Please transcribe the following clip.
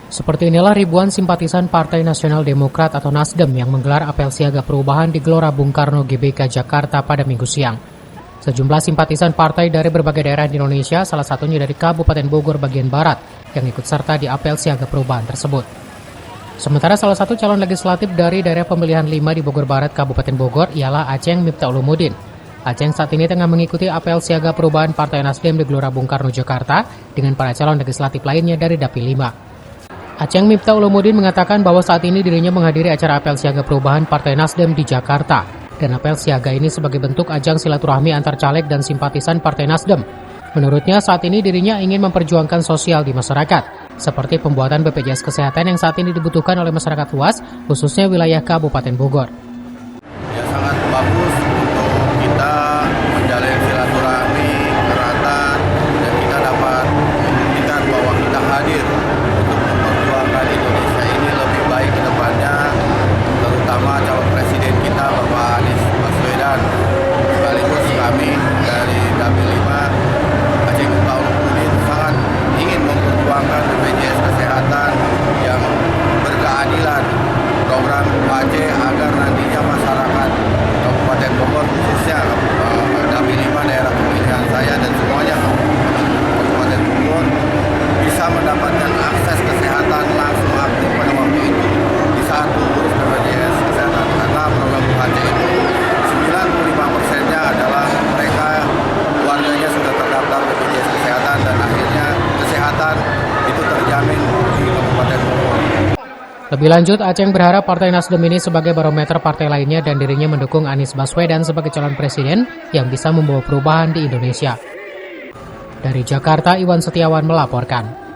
Seperti inilah ribuan simpatisan Partai Nasional Demokrat atau Nasdem yang menggelar apel siaga perubahan di Gelora Bung Karno GBK Jakarta pada Minggu siang. Sejumlah simpatisan partai dari berbagai daerah di Indonesia, salah satunya dari Kabupaten Bogor bagian Barat, yang ikut serta di apel siaga perubahan tersebut. Sementara salah satu calon legislatif dari daerah pemilihan 5 di Bogor Barat, Kabupaten Bogor, ialah Aceng Miftah Ulumuddin. Aceng saat ini tengah mengikuti apel siaga perubahan Partai Nasdem di Gelora Bung Karno Jakarta dengan para calon legislatif lainnya dari Dapil 5. Aceng Miftah Ulumuddin mengatakan bahwa saat ini dirinya menghadiri acara apel siaga perubahan Partai Nasdem di Jakarta. Dan apel siaga ini sebagai bentuk ajang silaturahmi antar caleg dan simpatisan Partai Nasdem. Menurutnya saat ini dirinya ingin memperjuangkan sosial di masyarakat, seperti pembuatan BPJS Kesehatan yang saat ini dibutuhkan oleh masyarakat luas, khususnya wilayah Kabupaten Bogor. Ya, sangat bagus untuk kita menjalin silaturahmi, erat, dan kita dapat membuktikan bahwa kita hadir untuk memperjuangkan Indonesia ini lebih baik ke depannya, terutama calon presiden kita Bapak Anies Baswedan. Sekaligus kami dari Dapil 5 Aceng Miftah Ulumuddin sangat ingin memperjuangkan BPJS Kesehatan yang berkeadilan, program UAC agar nantinya masyarakat Kabupaten Bogor, khususnya Dapil 5 daerah pemilihan saya dan semuanya Kabupaten Bogor bisa mendapatkan akses kesehatan langsung aktif pada waktu itu di saat mengurus BPJS Kesehatan, karena program UAC itu 95%-nya adalah mereka keluarganya sudah terdaftar BPJS Kesehatan dan akhirnya kesehatan itu terjamin di Kabupaten Bogor. Lebih lanjut, Aceng berharap Partai Nasdem ini sebagai barometer partai lainnya dan dirinya mendukung Anies Baswedan sebagai calon presiden yang bisa membawa perubahan di Indonesia. Dari Jakarta, Iwan Setiawan melaporkan.